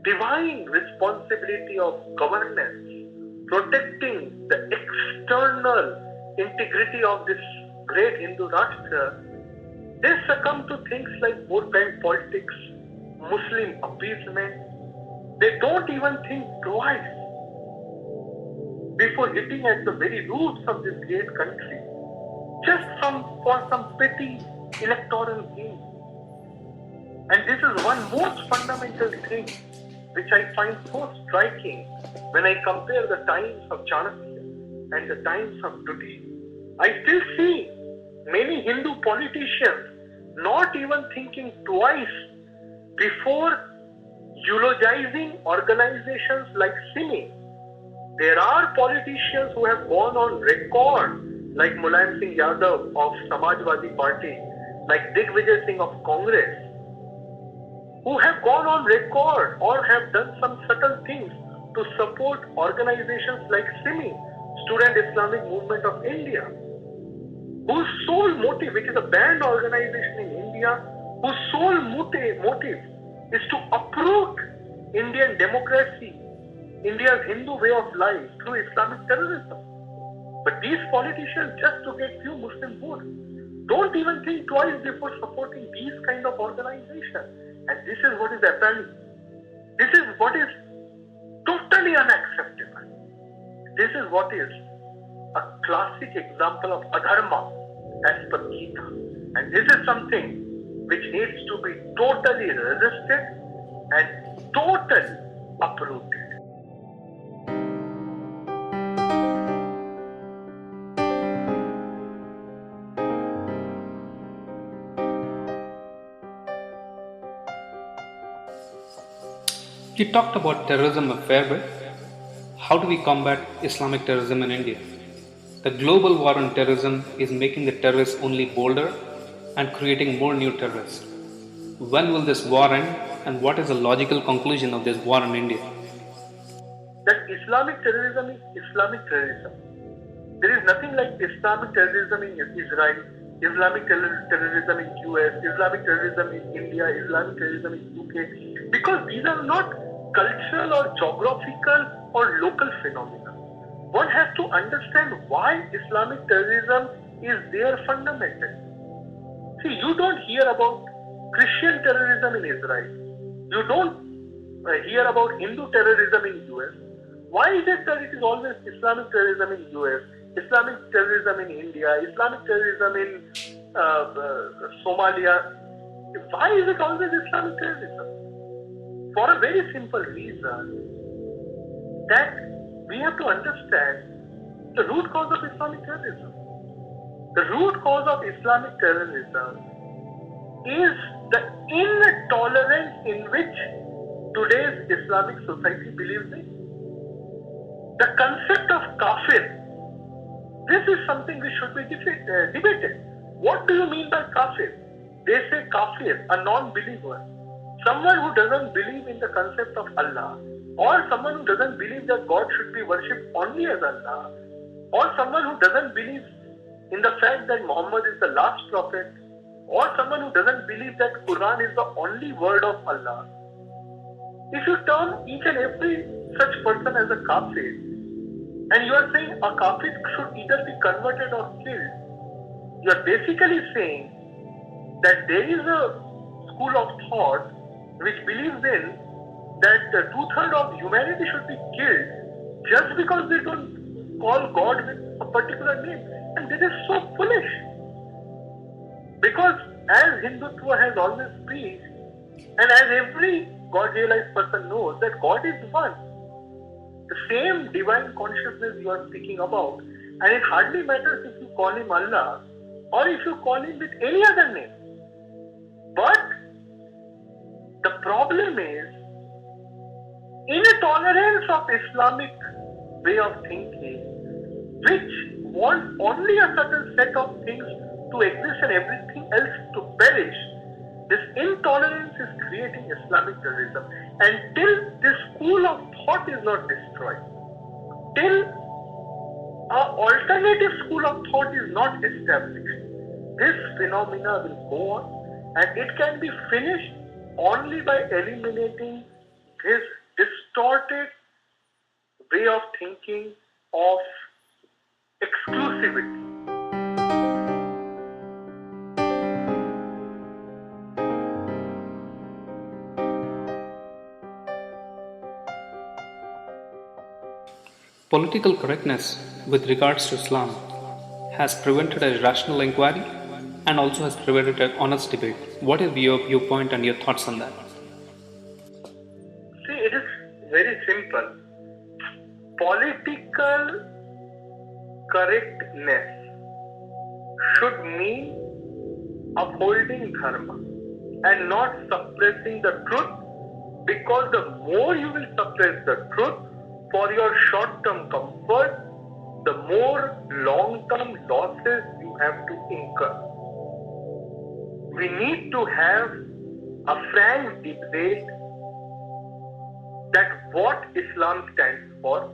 divine responsibility of governance, protecting the external integrity of this great Hindu Rashtra, they succumb to things like vote bank politics, Muslim appeasement. They don't even think twice before hitting at the very roots of this great country, just for some petty electoral gain. And this is one most fundamental thing which I find so striking when I compare the times of Chanakya and the times of today. I still see many Hindu politicians not even thinking twice before eulogizing organizations like SIMI. There are politicians who have gone on record, like Mulayam Singh Yadav of Samajwadi Party, like Digvijay Singh of Congress, who have gone on record or have done some subtle things to support organizations like SIMI, Student Islamic Movement of India, whose sole motive, which is a banned organization in India, whose sole motive is to uproot Indian democracy, India's Hindu way of life through Islamic terrorism. But these politicians, just to get few Muslim votes, don't even think twice before supporting these kind of organizations. And this is what is appalling. This is what is totally unacceptable. This is what is a classic example of adharma as per Gita. And this is something which needs to be totally resisted and totally uprooted. You talked about terrorism a fair bit. How do we combat Islamic terrorism in India? The global war on terrorism is making the terrorists only bolder and creating more new terrorists. When will this war end, and what is the logical conclusion of this war in India? That Islamic terrorism is Islamic terrorism. There is nothing like Islamic terrorism in Israel, Islamic terrorism in US, Islamic terrorism in India, Islamic terrorism in UK, because these are not cultural or geographical or local phenomena. One has to understand why Islamic terrorism is there fundamentally. See, you don't hear about Christian terrorism in Israel. You don't hear about Hindu terrorism in US. Why is it that it is always Islamic terrorism in US, Islamic terrorism in India, Islamic terrorism in Somalia? Why is it always Islamic terrorism? For a very simple reason, that we have to understand the root cause of Islamic terrorism. The root cause of Islamic terrorism is the intolerance in which today's Islamic society believes in. The concept of kafir, this is something which should be debated. What do you mean by kafir? They say kafir, a non-believer, someone who doesn't believe in the concept of Allah, or someone who doesn't believe that God should be worshipped only as Allah, or someone who doesn't believe in the fact that Muhammad is the last prophet, or someone who doesn't believe that Quran is the only word of Allah. If you term each and every such person as a kafir, and you are saying a kafir should either be converted or killed, you are basically saying that there is a school of thought which believes in that 2/3 of humanity should be killed just because they don't call God with a particular name. And this is so foolish. Because as Hindutva has always preached, and as every God-realized person knows, that God is one. The same divine consciousness you are speaking about, and it hardly matters if you call him Allah or if you call him with any other name. But the problem is intolerance of Islamic way of thinking, which wants only a certain set of things to exist and everything else to perish. This intolerance is creating Islamic terrorism. And till this school of thought is not destroyed, till an alternative school of thought is not established, this phenomena will go on, and it can be finished only by eliminating this distorted way of thinking of exclusivity. Political correctness with regards to Islam has prevented a rational inquiry and also has prevented an honest debate. What is your viewpoint and your thoughts on that? See, it is very simple. Political correctness should mean upholding dharma and not suppressing the truth, because the more you will suppress the truth for your short-term comfort, the more long-term losses you have to incur. We need to have a frank debate that what Islam stands for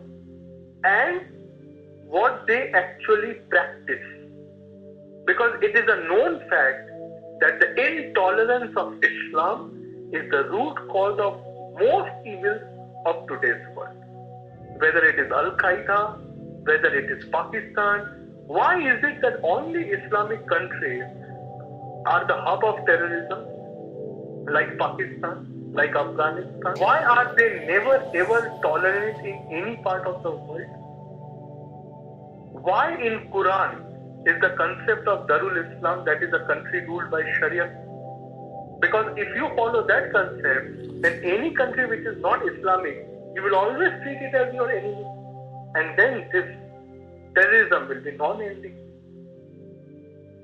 and what they actually practice. Because it is a known fact that the intolerance of Islam is the root cause of most evils of today's world. Whether it is Al-Qaeda, whether it is Pakistan, why is it that only Islamic countries are the hub of terrorism, like Pakistan, like Afghanistan? Why are they never ever tolerant in any part of the world? Why in Quran is the concept of Darul Islam, that is a country ruled by Sharia? Because if you follow that concept, then any country which is not Islamic, you will always treat it as your enemy. And then this terrorism will be non-ending.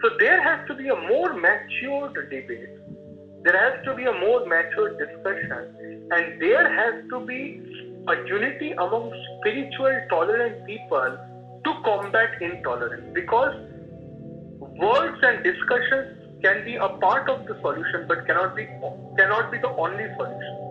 So there has to be a more matured debate. There has to be a more matured discussion. And there has to be a unity among spiritual tolerant people to combat intolerance. Because words and discussions can be a part of the solution but cannot be the only solution.